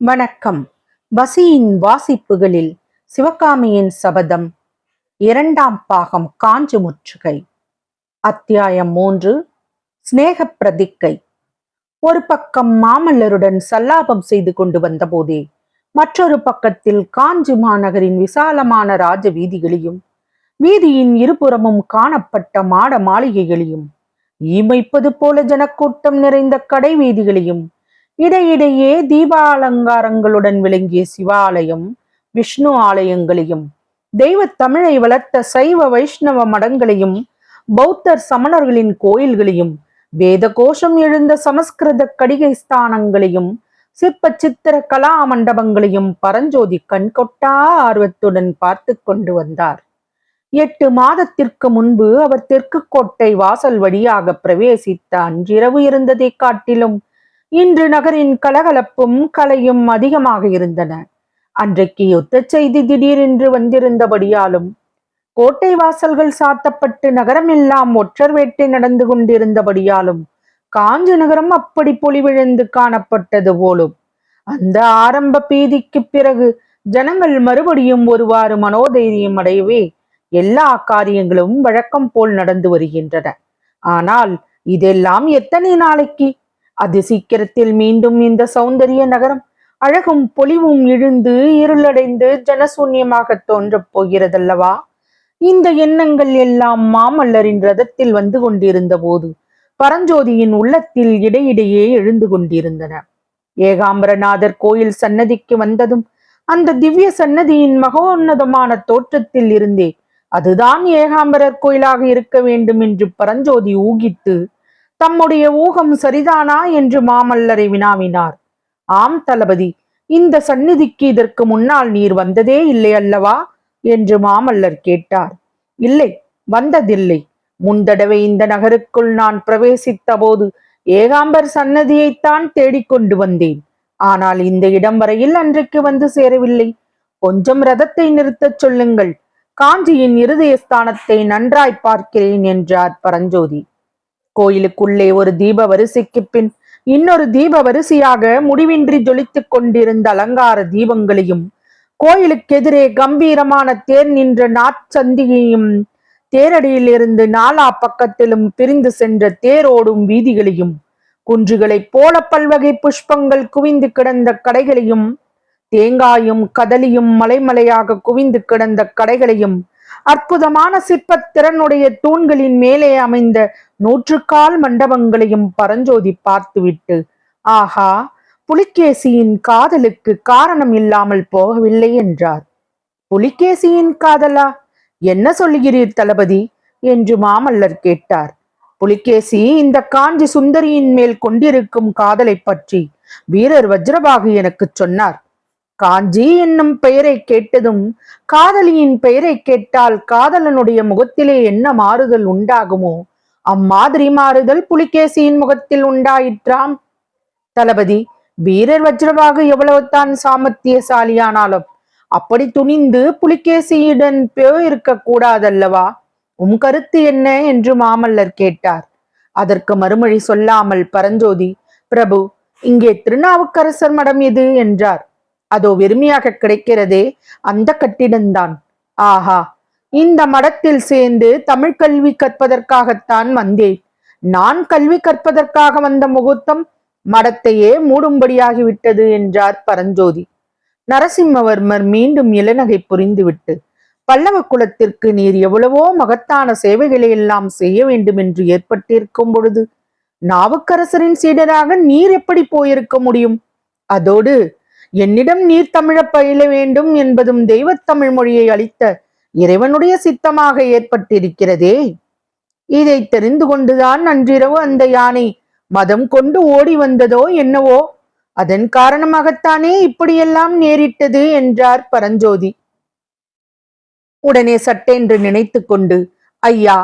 வணக்கம். வசியின் வாசிப்புகளில் சிவகாமியின் சபதம், 2ஆம் பாகம், காஞ்சி முற்றுகை. அத்தியாயம் 3, சிநேக பிரதிக்கை. ஒரு பக்கம் மாமல்லருடன் சல்லாபம் செய்து கொண்டு வந்த போதே மற்றொரு பக்கத்தில் காஞ்சி மாநகரின் விசாலமான ராஜ வீதிகளையும் வீதியின் இருபுறமும் காணப்பட்ட மாட மாளிகைகளையும் ஈமைப்பது போல ஜனக்கூட்டம் நிறைந்த கடை வீதிகளையும் இடையிடையே தீபாலங்காரங்களுடன் விளங்கிய சிவாலயம், விஷ்ணு ஆலயங்களையும், தெய்வ தமிழை வளர்த்த சைவ வைஷ்ணவ மடங்களையும், பௌத்தர் சமணர்களின் கோயில்களையும், வேத கோஷம் எழுந்த சமஸ்கிருத கடிகை ஸ்தானங்களையும், சிற்ப சித்திர கலா மண்டபங்களையும் பரஞ்சோதி கண்கொட்டா ஆர்வத்துடன் பார்த்து கொண்டு வந்தார். 8 மாதத்திற்கு முன்பு அவர் தெற்கு கோட்டை வாசல் வழியாக பிரவேசித்த அன்றிரவு இருந்ததை காட்டிலும் இன்று நகரின் கலகலப்பும் கலையும் அதிகமாக இருந்தன. அன்றைக்கு யுத்த செய்தி திடீரென்று வந்திருந்தபடியாலும், கோட்டை வாசல்கள் சாத்தப்பட்டு நகரமெல்லாம் ஒற்றர் வேட்டை நடந்து கொண்டிருந்தபடியாலும் காஞ்சி நகரம் அப்படி பொலிவிழந்து காணப்பட்டது போலும். அந்த ஆரம்ப பீதிக்கு பிறகு ஜனங்கள் மறுபடியும் ஒருவாறு மனோதைரியம் அடையவே எல்லா காரியங்களும் வழக்கம் போல் நடந்து வருகின்றன. ஆனால் இதெல்லாம் எத்தனை நாளைக்கு? அது சீக்கிரத்தில் மீண்டும் இந்த சௌந்தரிய நகரம் அழகும் பொலிவும் இழுந்து இருளடைந்து ஜனசூன்யமாக தோன்றப் போகிறதல்லவா? இந்த எண்ணங்கள் எல்லாம் மாமல்லரின் ரதத்தில் வந்து கொண்டிருந்த போது பரஞ்சோதியின் உள்ளத்தில் இடையிடையே எழுந்து கொண்டிருந்தன. ஏகாம்பரநாதர் கோயில் சன்னதிக்கு வந்ததும் அந்த திவ்ய சன்னதியின் மகோன்னதமான தோற்றத்தில் இருந்தே அதுதான் ஏகாம்பரர் கோயிலாக இருக்க வேண்டும் என்று பரஞ்சோதி ஊகித்து தம்முடைய ஊகம் சரிதானா என்று மாமல்லரை வினாவினார். ஆம் தளபதி, இந்த சந்நிதிக்கு இதற்கு முன்னால் நீர் வந்ததே இல்லை அல்லவா என்று மாமல்லர் கேட்டார். இல்லை, வந்ததில்லை. முந்தடவை இந்த நகருக்குள் நான் பிரவேசித்த போது ஏகாம்பர் சன்னதியைத்தான் தேடிக்கொண்டு வந்தேன். ஆனால் இந்த இடம் வரையில் அன்றைக்கு வந்து சேரவில்லை. கொஞ்சம் ரதத்தை நிறுத்தச் சொல்லுங்கள், காஞ்சியின் இருதய ஸ்தானத்தை நன்றாய் பார்க்கிறேன் என்றார் பரஞ்சோதி. கோயிலுக்குள்ளே ஒரு தீப வரிசைக்கு பின் இன்னொரு தீப வரிசையாக முடிவின்றி ஜொலித்துக் கொண்டிருந்த அலங்கார தீபங்களையும், கோயிலுக்கு எதிரே கம்பீரமான தேர் நின்ற நாற்சந்தியையும், தேரடியிலிருந்து நாலா பக்கத்திலும் பிரிந்து சென்ற தேரோடும் வீதிகளையும், குன்றுகளைப் போல பல்வகை புஷ்பங்கள் குவிந்து கிடந்த கடைகளையும், தேங்காயும் கதலியும் மலைமலையாக குவிந்து கிடந்த கடைகளையும், அற்புதமான சிற்பத்திறனுடைய தூண்களின் மேலே அமைந்த 100 மண்டபங்களையும் பரஞ்சோதி பார்த்துவிட்டு, ஆஹா, புலிகேசியின் காதலுக்கு காரணம் இல்லாமல் போகவில்லை என்றார். புலிகேசியின் காதலா? என்ன சொல்லுகிறீர் தளபதி என்று மாமல்லர் கேட்டார். புலிகேசி இந்த காஞ்சி சுந்தரியின் மேல் கொண்டிருக்கும் காதலை பற்றி வீரர் வஜ்ரபாகு எனக்கு சொன்னார். காஞ்சி என்னும் பெயரை கேட்டதும் காதலியின் பெயரை கேட்டால் காதலனுடைய முகத்திலே என்ன மாறுதல் உண்டாகுமோ அம்மாதிரி மாறுதல் புலிகேசியின் முகத்தில் உண்டாயிற்றாம். தளபதி, வீரர் வஜ்ரபாகு எவ்வளவுதான் சாமர்த்தியசாலியானாலும் அப்படி துணிந்து புலிகேசியுடன் போயிருக்க கூடாதல்லவா? உம் கருத்து என்ன என்று மாமல்லர் கேட்டார். அதற்கு மறுமொழி சொல்லாமல் பரஞ்சோதி, பிரபு, இங்கே திருநாவுக்கரசர் மடம் எது என்றார். அதோ வெறுமையாக கிடைக்கிறதே, அந்த கட்டிடம்தான். ஆஹா, இந்த மடத்தில் சேர்ந்து தமிழ் கல்வி கற்பதற்காகத்தான் வந்தேன். நான் கல்வி கற்பதற்காக வந்த முகூர்த்தம் மடத்தையே மூடும்படியாகிவிட்டது என்றார் பரஞ்சோதி. நரசிம்மவர்மர் மீண்டும் இளநகை புரிந்துவிட்டு, பல்லவ குலத்திற்கு நீர் எவ்வளவோ மகத்தான சேவைகளை எல்லாம் செய்ய வேண்டும் என்று ஏற்பட்டிருக்கும் பொழுது நாவுக்கரசரின் சீடராக நீர் எப்படி போயிருக்க முடியும்? அதோடு என்னிடம் நீர் தமிழ பயில வேண்டும் என்பதும் தெய்வத்தமிழ் மொழியை அளித்த இறைவனுடைய சித்தமாக ஏற்பட்டிருக்கிறதே. இதை தெரிந்து கொண்டுதான் அன்றிரவு அந்த யானை மதம் கொண்டு ஓடி வந்ததோ என்னவோ, அதன் காரணமாகத்தானே இப்படியெல்லாம் நேரிட்டது என்றார் பரஞ்சோதி. உடனே சட்டென்று நினைத்து கொண்டு, ஐயா,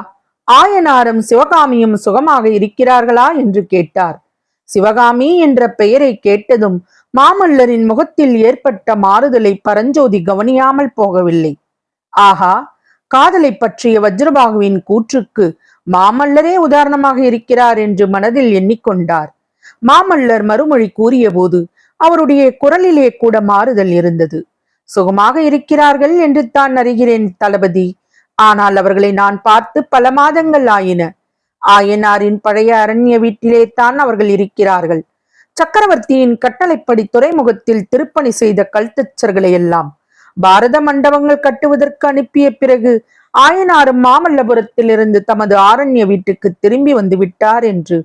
ஆயனாரும் சிவகாமியும் சுகமாக இருக்கிறார்களா என்று கேட்டார். சிவகாமி என்ற பெயரை கேட்டதும் மாமல்லரின் முகத்தில் ஏற்பட்ட மாறுதலை பரஞ்சோதி கவனியாமல் போகவில்லை. ஆஹா, காதலை பற்றிய வஜ்ரபாகுவின் கூற்றுக்கு மாமல்லரே உதாரணமாக இருக்கிறார் என்று மனதில் எண்ணிக்கொண்டார். மாமல்லர் மறுமொழி கூறிய போது அவருடைய குரலிலே கூட மாறுதல் இருந்தது. சுகமாக இருக்கிறார்கள் என்று தான் அறிகிறேன் தளபதி. ஆனால் அவர்களை நான் பார்த்து பல மாதங்கள் ஆயின. ஆயனாரின் பழைய அரண்ய வீட்டிலே தான் அவர்கள் இருக்கிறார்கள். சக்கரவர்த்தியின் கட்டளைப்படி துறைமுகத்தில் திருப்பணி செய்த கல்தச்சர்களை எல்லாம் பாரத மண்டபங்கள் கட்டுவதற்கு அனுப்பிய பிறகு ஆயனாரும் மாமல்லபுரத்தில் இருந்து தமது ஆரண்ய வீட்டுக்கு திரும்பி வந்து விட்டார் என்று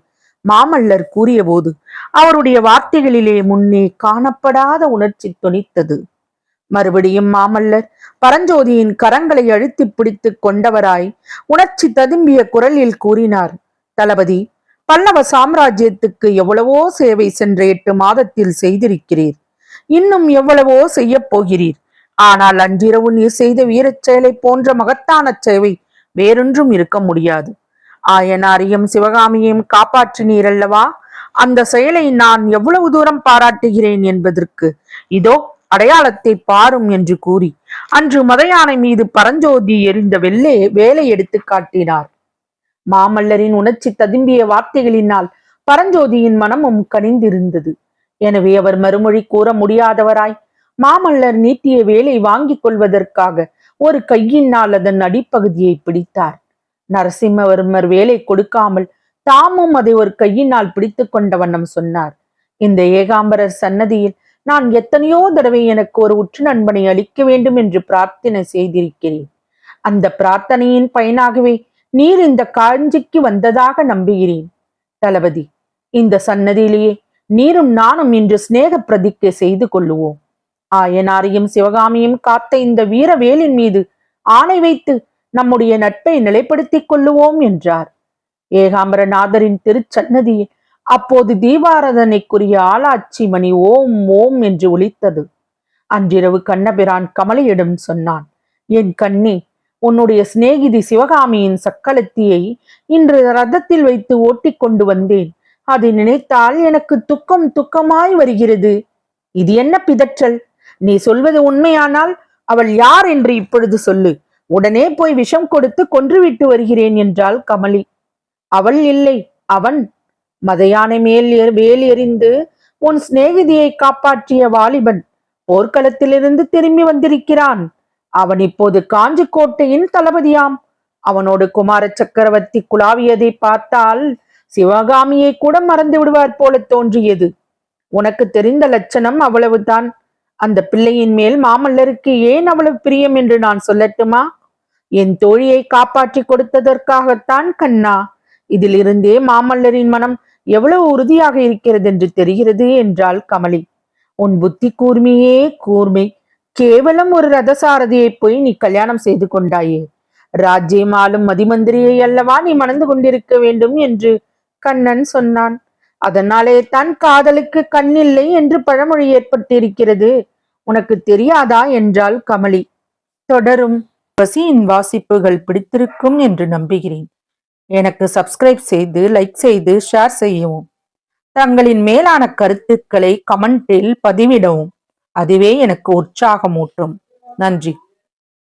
மாமல்லர் கூறிய போது அவருடைய வார்த்தைகளிலே முன்னே காணப்படாத உணர்ச்சி தொனித்தது. மறுபடியும் மாமல்லர் பரஞ்சோதியின் கரங்களை அழுத்தி பிடித்து கொண்டவராய் உணர்ச்சி ததும்பிய குரலில் கூறினார், தளபதி, பல்லவ சாம்ராஜ்யத்துக்கு எவ்வளவோ சேவை சென்ற 8 மாதத்தில் செய்திருக்கிறீர். இன்னும் எவ்வளவோ செய்ய போகிறீர். ஆனால் அன்றிரவு நீர் செய்த வீரச் செயலை போன்ற மகத்தான சேவை வேறொன்றும் இருக்க முடியாது. ஆயனாரையும் சிவகாமியையும் காப்பாற்றினீர் அல்லவா? அந்த செயலை நான் எவ்வளவு தூரம் பாராட்டுகிறேன் என்பதற்கு இதோ அடையாளத்தை பாரும் என்று கூறி அன்று மதயானை மீது பரஞ்சோதி எறிந்த வேலை எடுத்து காட்டினார். மாமல்லரின் உணர்ச்சி ததும்பிய வார்த்தைகளினால் பரஞ்சோதியின் மனமும் கனிந்திருந்தது. எனவே அவர் மறுமொழி கூற முடியாதவராய் மாமல்லர் நீட்டிய வேலை வாங்கிக் கொள்வதற்காக ஒரு கையினால் அதன் அடிப்பகுதியை பிடித்தார். நரசிம்மவர்மர் வேலை கொடுக்காமல் தாமும் அதை ஒரு கையினால் பிடித்து கொண்ட வண்ணம் சொன்னார், இந்த ஏகாம்பரர் சன்னதியில் நான் எத்தனையோ தடவை எனக்கு ஒரு உற்று நண்பனை அளிக்க வேண்டும் என்று பிரார்த்தனை செய்திருக்கிறேன். அந்த பிரார்த்தனையின் பயனாகவே நீர் இந்த காஞ்சிக்கு வந்ததாக நம்புகிறேன். தளபதி, இந்த சன்னதியிலேயே நீரும் நானும் இன்று சிநேக பிரதிக்கை செய்து கொள்ளுவோம். ஆயனாரையும் சிவகாமியும் காத்த இந்த வீரவேலின் மீது ஆணை வைத்து நம்முடைய நட்பை நிலைப்படுத்திக் கொள்ளுவோம் என்றார். ஏகாம்பரநாதரின் திருச்சன்னதியில் அப்போது தீபாராதனைக்குரிய ஆளாச்சி மணி ஓம் ஓம் என்று ஒலித்தது. அன்றிரவு கண்ணபிரான் கமலியிடம் சொன்னான், என் கண்ணே, உன்னுடைய சிநேகிதி சிவகாமியின் சக்களத்தியை இன்று ரதத்தில் வைத்து ஓட்டி கொண்டு வந்தேன். அதை நினைத்தால் எனக்கு துக்கம் துக்கமாய் வருகிறது. இது என்ன பிதற்றல்? நீ சொல்வது உண்மையானால் அவள் யார் என்று இப்பொழுது சொல்லு. உடனே போய் விஷம் கொடுத்து கொன்றுவிட்டு வருகிறேன் என்றாள் கமலி. அவள் இல்லை, அவன். மதயானை மேல் வேல் எறிந்து உன் சிநேகிதியை காப்பாற்றிய வாலிபன் போர்க்களத்திலிருந்து திரும்பி வந்திருக்கிறான். அவன் இப்போது காஞ்சி கோட்டையின் தளபதியாம். அவனோடு குமார சக்கரவர்த்தி குலாவியதை பார்த்தால் சிவகாமியை கூட மறந்து விடுவார் போல தோன்றியது. உனக்கு தெரிந்த லட்சணம் அவ்வளவுதான். அந்த பிள்ளையின் மேல் மாமல்லருக்கு ஏன் அவ்வளவு பிரியம் என்று நான் சொல்லட்டுமா? என் தோழியை காப்பாற்றி கொடுத்ததற்காகத்தான் கண்ணா. இதிலிருந்தே மாமல்லரின் மனம் எவ்வளவு உறுதியாக இருக்கிறது என்று தெரிகிறது என்றாள் கமலி. உன் புத்தி கூர்மையே கூர்மை. கேவலம் ஒரு ரதசாரதியை போய் நீ கல்யாணம் செய்து கொண்டாயே. ராஜ்யம் ஆளும் மதிமந்திரியை அல்லவா நீ மணந்து கொண்டிருக்க வேண்டும் என்று கண்ணன் சொன்னான். அதனாலே தான் காதலுக்கு கண்ணில்லை என்று பழமொழி ஏற்பட்டிருக்கிறது. உனக்கு தெரியாதா என்றாள் கமலி. தொடரும். வசியின் வாசிப்புகள் பிடித்திருக்கும் என்று நம்புகிறேன். எனக்கு சப்ஸ்கிரைப் செய்து, லைக் செய்து, ஷேர் செய்யவும். தங்களின் மேலான கருத்துக்களை கமெண்டில் பதிவிடவும். அதுவே எனக்கு உற்சாகமூட்டும். நன்றி.